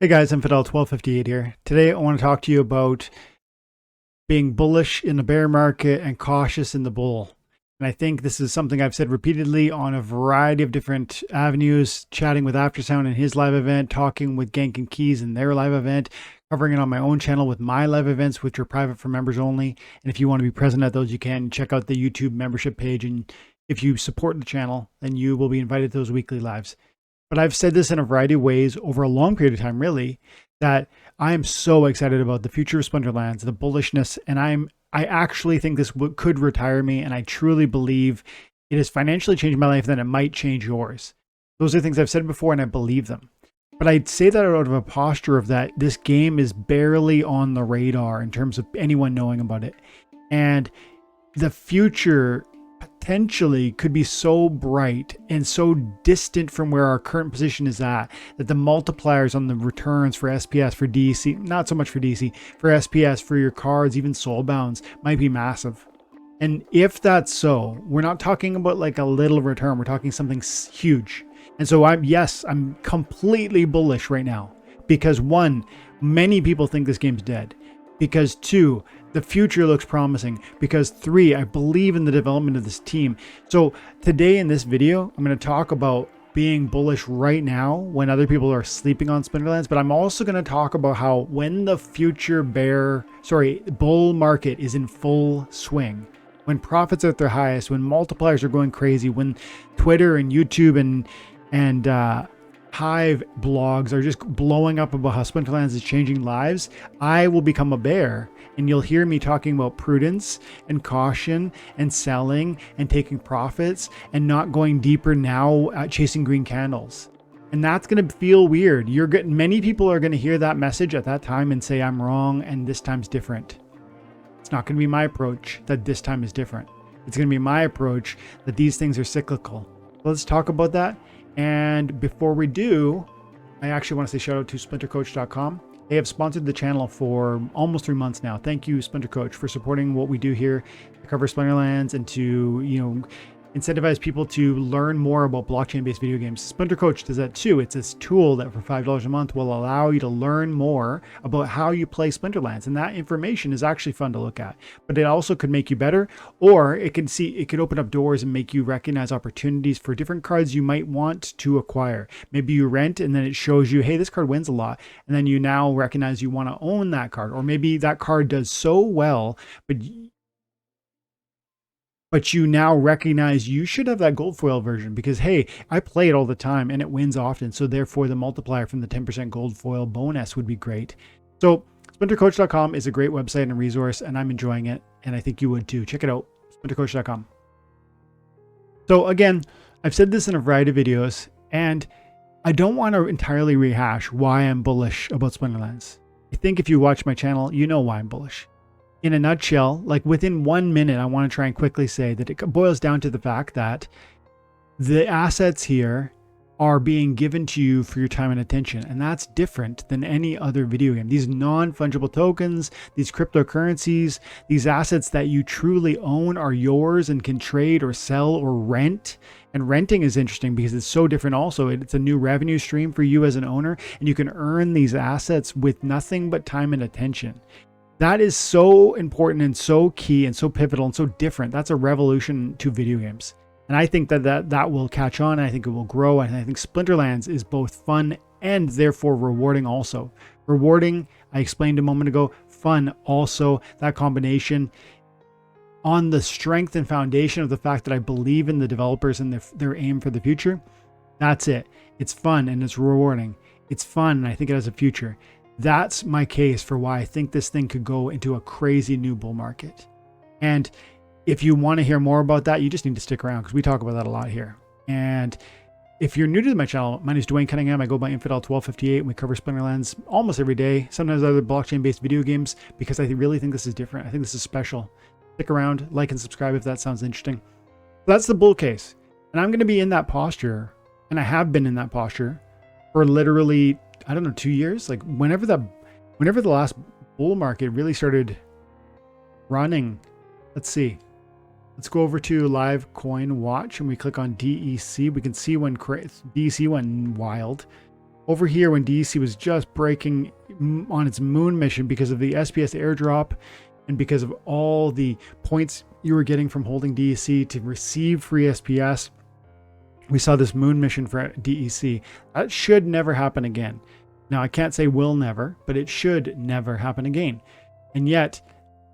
Hey guys, I'm Fidel1258 here. Today I want to talk to you about being bullish in the bear market and cautious in the bull. And I think this is something I've said repeatedly on a variety of different avenues, chatting with Aftersound in his live event, talking with Gank and Keys in their live event, covering it on my own channel with my live events, which are private for members only. And if you want to be present at those, you can check out the YouTube membership page. And if you support the channel, then you will be invited to those weekly lives. But I've said this in a variety of ways over a long period of time, really, that I am so excited about the future of Splinterlands, the bullishness, and I actually think this could retire me, and I truly believe it has financially changed my life, then it might change yours. Those are things I've said before, and I believe them. But I'd say that out of a posture of that this game is barely on the radar in terms of anyone knowing about it. And the future potentially could be so bright and so distant from where our current position is at that the multipliers on the returns for SPS, for DC, not so much for DC, for SPS, for your cards, even soulbounds, might be massive. And if that's so, we're not talking about like a little return, we're talking something huge. And so I'm completely bullish right now because one, many people think this game's dead. Because two, the future looks promising. Because three, I believe in the development of this team. So today in this video, I'm going to talk about being bullish right now when other people are sleeping on Splinterlands. But I'm also going to talk about how when the future bull market is in full swing, when profits are at their highest, when multipliers are going crazy, when Twitter and YouTube and Hive blogs are just blowing up about how Splinterlands is changing lives, I will become a bear and you'll hear me talking about prudence and caution and selling and taking profits and not going deeper now at chasing green candles. And that's going to feel weird. Many people are going to hear that message at that time and say, I'm wrong and this time's different. It's not going to be my approach that this time is different. It's going to be my approach that these things are cyclical. Let's talk about that. And before we do, I actually want to say shout out to SplinterCoach.com. They have sponsored the channel for almost 3 months now. Thank you, SplinterCoach, for supporting what we do here to cover Splinterlands and to, incentivize people to learn more about blockchain-based video games. SplinterCoach does that too. It's this tool that for $5 a month will allow you to learn more about how you play Splinterlands. And that information is actually fun to look at. But it also could make you better, or it could open up doors and make you recognize opportunities for different cards you might want to acquire. Maybe you rent and then it shows you, hey, this card wins a lot. And then you now recognize you want to own that card. Or maybe that card does so well, but you now recognize you should have that gold foil version because, hey, I play it all the time and it wins often. So therefore the multiplier from the 10% gold foil bonus would be great. So splintercoach.com is a great website and resource and I'm enjoying it. And I think you would too. Check it out, splintercoach.com. So again, I've said this in a variety of videos and I don't want to entirely rehash why I'm bullish about Splinterlands. I think if you watch my channel, you know why I'm bullish. In a nutshell, like within 1 minute, I want to try and quickly say that it boils down to the fact that the assets here are being given to you for your time and attention. And that's different than any other video game. These non-fungible tokens, these cryptocurrencies, these assets that you truly own are yours and can trade or sell or rent. And renting is interesting because it's so different also. It's a new revenue stream for you as an owner, and you can earn these assets with nothing but time and attention. That is so important and so key and so pivotal and so different. That's a revolution to video games. And I think that will catch on. And I think it will grow. And I think Splinterlands is both fun and therefore rewarding also. Rewarding, I explained a moment ago, fun also, that combination on the strength and foundation of the fact that I believe in the developers and their aim for the future. That's it. It's fun and it's rewarding. It's fun and I think it has a future. That's my case for why I think this thing could go into a crazy new bull market. And if you want to hear more about that, you just need to stick around because we talk about that a lot here. And if you're new to my channel, my name is Dwayne Cunningham. I go by Infidel1258 and we cover Splinterlands almost every day, sometimes other blockchain-based video games, because I really think this is different. I think this is special. Stick around, like and subscribe if that sounds interesting. So that's the bull case. And I'm going to be in that posture, and I have been in that posture for literally, I don't know, 2 years. Like whenever the last bull market really started running. Let's see. Let's go over to live coin watch and we click on DEC. We can see when DEC went wild. Over here, when DEC was just breaking on its moon mission because of the SPS airdrop and because of all the points you were getting from holding DEC to receive free SPS, we saw this moon mission for DEC. That should never happen again. Now, I can't say will never, but it should never happen again. And yet,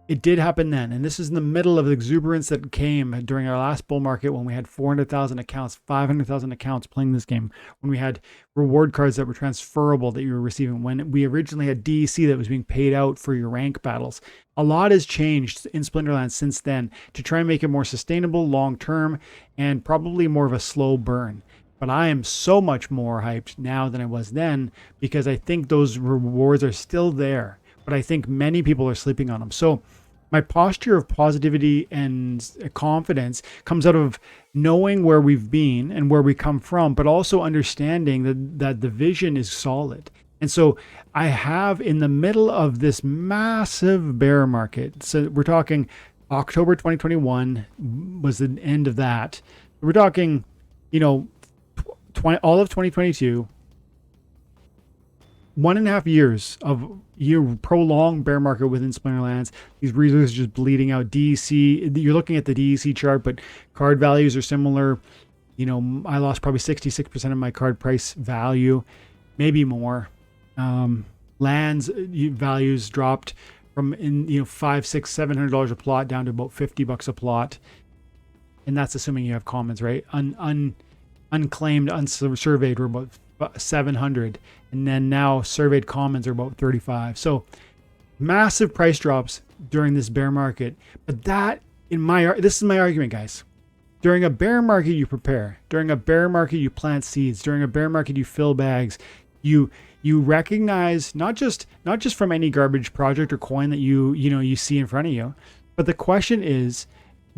it did happen then. And this is in the middle of the exuberance that came during our last bull market when we had 400,000 accounts, 500,000 accounts playing this game, when we had reward cards that were transferable that you were receiving, when we originally had DEC that was being paid out for your rank battles. A lot has changed in Splinterlands since then to try and make it more sustainable, long-term, and probably more of a slow burn. But I am so much more hyped now than I was then because I think those rewards are still there, but I think many people are sleeping on them. So my posture of positivity and confidence comes out of knowing where we've been and where we come from, but also understanding that the vision is solid. And so I have, in the middle of this massive bear market, so we're talking October 2021 was the end of that. We're talking, all of 2022, 1.5 years of prolonged bear market within Splinterlands. These resources just bleeding out. DEC, you're looking at the DEC chart, but card values are similar. I lost probably 66% of my card price value, maybe more. Lands values dropped from $500, $600, $700 a plot down to about $50 a plot, and that's assuming you have commons, right? Unclaimed, unsurveyed were about 700, and then now surveyed commons are about 35. So massive price drops during this bear market. But this is my argument, guys. During a bear market, you prepare. During a bear market, you plant seeds. During a bear market, you fill bags. You recognize not just from any garbage project or coin that you see in front of you, but the question is,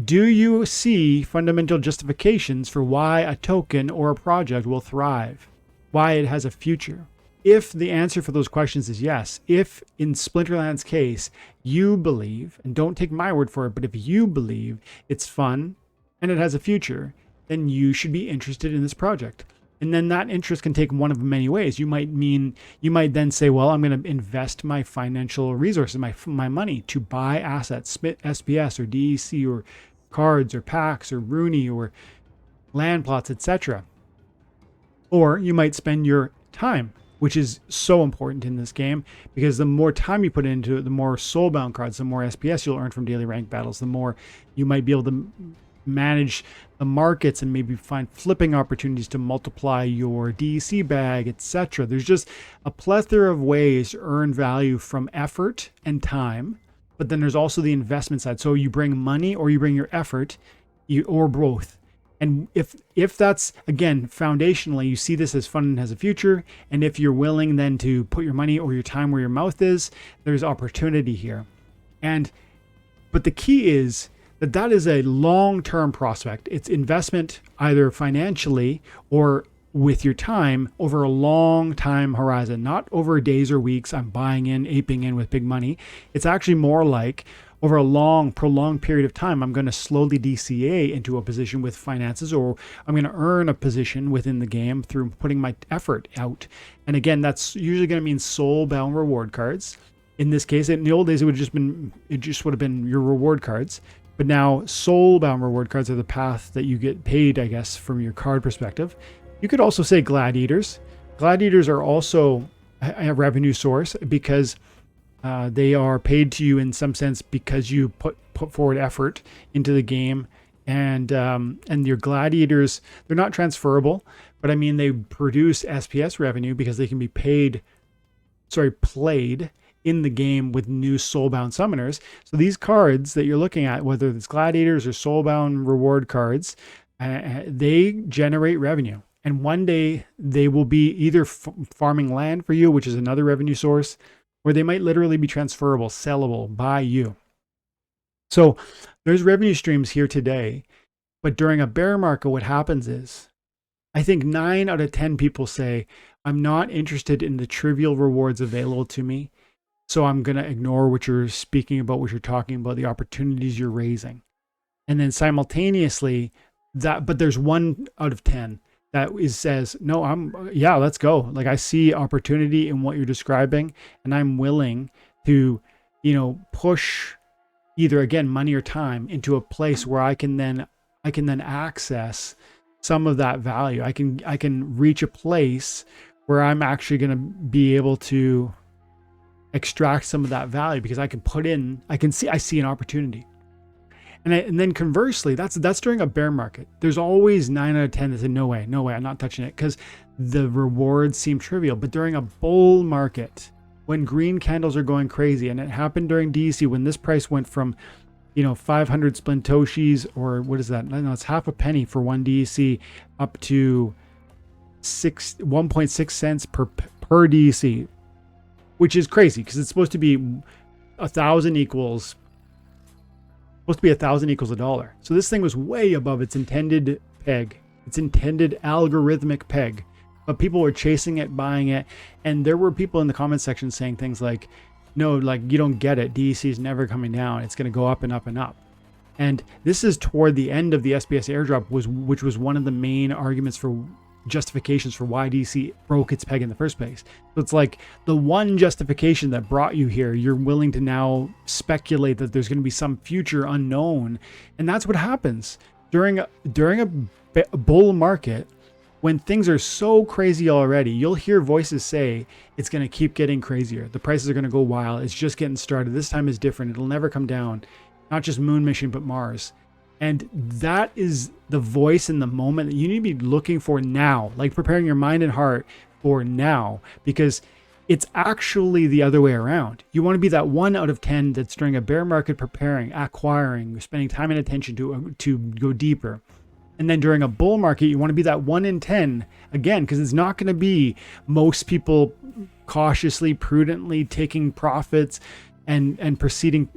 do you see fundamental justifications for why a token or a project will thrive? Why it has a future? If the answer for those questions is yes, if in Splinterland's case, you believe, and don't take my word for it, but if you believe it's fun and it has a future, then you should be interested in this project. And then that interest can take one of many ways. You might then say, well, I'm going to invest my financial resources, my money to buy assets, SPS or DEC or cards or packs or Rooney or land plots, etc. Or you might spend your time, which is so important in this game, because the more time you put into it, the more soulbound cards, the more SPS you'll earn from daily rank battles, the more you might be able to manage the markets and maybe find flipping opportunities to multiply your DEC bag, etc. There's just a plethora of ways to earn value from effort and time, but then there's also the investment side. So you bring money or you bring your effort, or both. And if that's, again, foundationally, you see this as fun and has a future, and if you're willing then to put your money or your time where your mouth is, there's opportunity here. But the key is that is a long-term prospect. It's investment either financially or with your time over a long time horizon, not over days or weeks. I'm buying in, aping in with big money. It's actually more like over a long, prolonged period of time, I'm going to slowly DCA into a position with finances, or I'm going to earn a position within the game through putting my effort out. And again, that's usually going to mean soul-bound reward cards. In this case, in the old days, it just would have been your reward cards. But now soul-bound reward cards are the path that you get paid, I guess, from your card perspective. You could also say gladiators. Gladiators are also a revenue source because they are paid to you in some sense because you put forward effort into the game, and your gladiators, they're not transferable, but I mean they produce SPS revenue because they can be played in the game with new soulbound summoners. So these cards that you're looking at, whether it's gladiators or soulbound reward cards, they generate revenue. And one day they will be either farming land for you, which is another revenue source, or they might literally be transferable, sellable by you. So there's revenue streams here today, but during a bear market, what happens is, I think 9 out of 10 people say, I'm not interested in the trivial rewards available to me, so I'm going to ignore what you're speaking about, what you're talking about, the opportunities you're raising. And then simultaneously, but there's 1 out of 10 says, no, yeah, let's go. Like, I see opportunity in what you're describing, and I'm willing to, push either, again, money or time into a place where I can then access some of that value. I can reach a place where I'm actually going to be able to extract some of that value, because I see an opportunity. And then conversely, that's during a bear market. There's always 9 out of 10 that say, no way, I'm not touching it, because the rewards seem trivial. But during a bull market, when green candles are going crazy, and it happened during DEC when this price went from 500 Splintoshis, or what is that? I don't know, it's half a penny for one DEC, up to 1.6 cents per DEC, which is crazy, because it's supposed to be 1,000 equals a dollar. So this thing was way above its intended peg, its intended algorithmic peg. But people were chasing it, buying it, and there were people in the comment section saying things like, no, like, you don't get it. DEC is never coming down. It's going to go up and up and up. And this is toward the end of the SPS airdrop, which was one of the main arguments for justifications for why DC broke its peg in the first place. So it's like the one justification that brought you here, you're willing to now speculate that there's going to be some future unknown. And that's what happens during a bull market. When things are so crazy already, you'll hear voices say it's going to keep getting crazier. The prices are going to go wild. It's just getting started. This time is different. It'll never come down. Not just moon mission, but Mars. And that is the voice in the moment that you need to be looking for now, like preparing your mind and heart for now, because it's actually the other way around. You want to be that 1 out of 10 that's during a bear market preparing, acquiring, spending time and attention to go deeper. And then during a bull market, you want to be that 1 in 10 again, because it's not going to be most people cautiously, prudently taking profits and proceeding,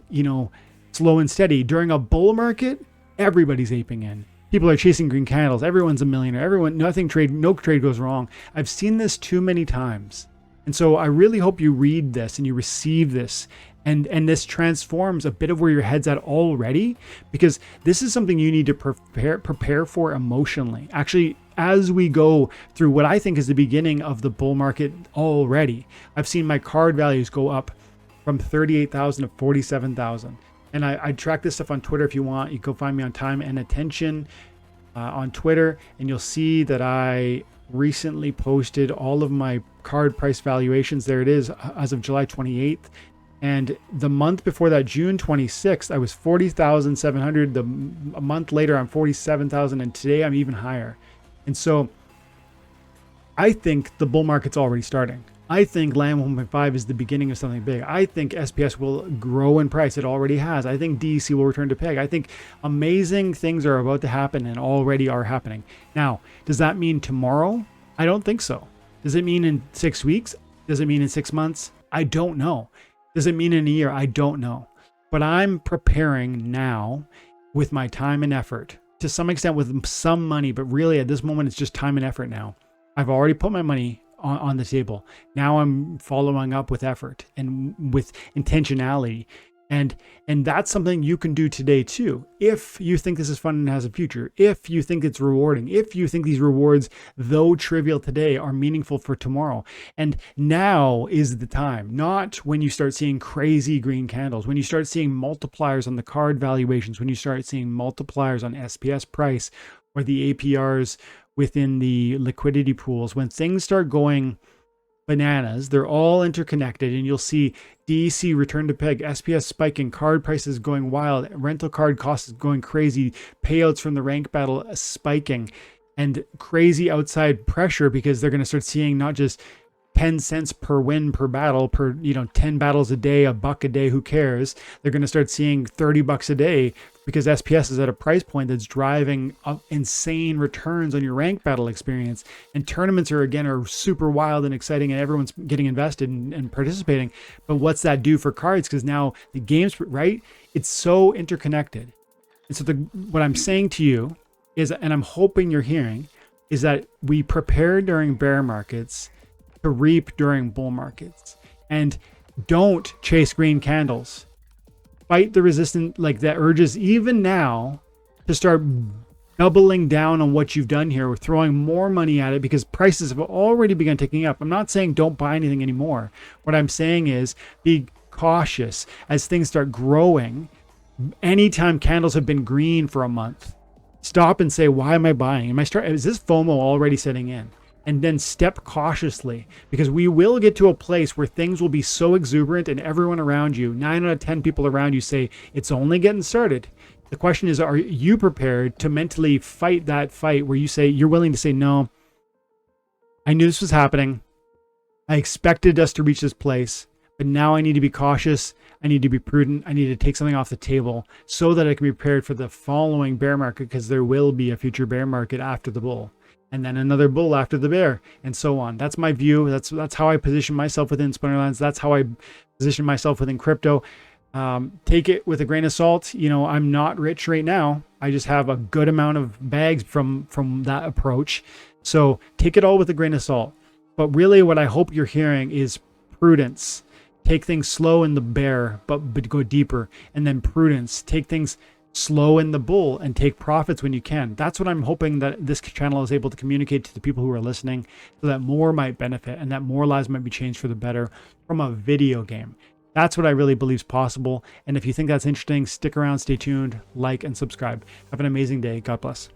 slow and steady. During a bull market, everybody's aping in. People are chasing green candles. Everyone's a millionaire. No trade goes wrong. I've seen this too many times. And so I really hope you read this and you receive this, and this transforms a bit of where your head's at already, because this is something you need to prepare for emotionally. Actually, as we go through what I think is the beginning of the bull market already, I've seen my card values go up from 38,000 to 47,000. And I track this stuff on Twitter. If you want, you can go find me on Time and Attention on Twitter, and you'll see that I recently posted all of my card price valuations. There it is, as of July 28th. And the month before that, June 26th, I was 40,700. A month later, I'm 47,000. And today I'm even higher. And so I think the bull market's already starting. I think Land 1.5 is the beginning of something big. I think SPS will grow in price. It already has. I think DEC will return to peg. I think amazing things are about to happen and already are happening. Now, does that mean tomorrow? I don't think so. Does it mean in 6 weeks? Does it mean in 6 months? I don't know. Does it mean in a year? I don't know. But I'm preparing now with my time and effort, to some extent with some money, but really at this moment, it's just time and effort now. I've already put my money on the table. Now I'm following up with effort and with intentionality. And that's something you can do today too. If you think this is fun and has a future, if you think it's rewarding, if you think these rewards, though trivial today, are meaningful for tomorrow. And now is the time, not when you start seeing crazy green candles, when you start seeing multipliers on the card valuations, when you start seeing multipliers on SPS price or the APRs within the liquidity pools. When things start going bananas, they're all interconnected, and you'll see DEC return to peg, SPS spiking, card prices going wild, rental card costs going crazy, payouts from the rank battle spiking, and crazy outside pressure, because they're going to start seeing not just 10 cents per win per battle, per 10 battles a day, $1 a day, who cares? They're going to start seeing $30 a day, because SPS is at a price point that's driving up insane returns on your rank battle experience. And tournaments are super wild and exciting, and everyone's getting invested and participating. But what's that do for cards? Because now the game's right, it's so interconnected. And so what I'm saying to you is, and I'm hoping you're hearing, is that we prepare during bear markets to reap during bull markets. And don't chase green candles. Fight the resistance, like that urges even now to start doubling down on what you've done here. We're throwing more money at it because prices have already begun ticking up. I'm not saying don't buy anything anymore. What I'm saying is be cautious as things start growing. Anytime candles have been green for a month, stop and say, why am I buying? Is this FOMO already setting in? And then step cautiously, because we will get to a place where things will be so exuberant and everyone around you, 9 out of 10 people around you, say it's only getting started. The question is, are you prepared to mentally fight that fight where you say you're willing to say, no, I knew this was happening. I expected us to reach this place, but now I need to be cautious. I need to be prudent. I need to take something off the table so that I can be prepared for the following bear market, because there will be a future bear market after the bull, and then another bull after the bear, and so on. That's my view. That's how I position myself within Splinterlands. That's how I position myself within crypto. Take it with a grain of salt. You know, I'm not rich right now. I just have a good amount of bags from that approach. So take it all with a grain of salt. But really what I hope you're hearing is prudence. Take things slow in the bear, but go deeper. And then prudence. Take things slow in the bull and take profits when you can. That's what I'm hoping that this channel is able to communicate to the people who are listening, so that more might benefit and that more lives might be changed for the better from a video game. That's what I really believe is possible. And if you think that's interesting, stick around, stay tuned, like, and subscribe. Have an amazing day. God bless.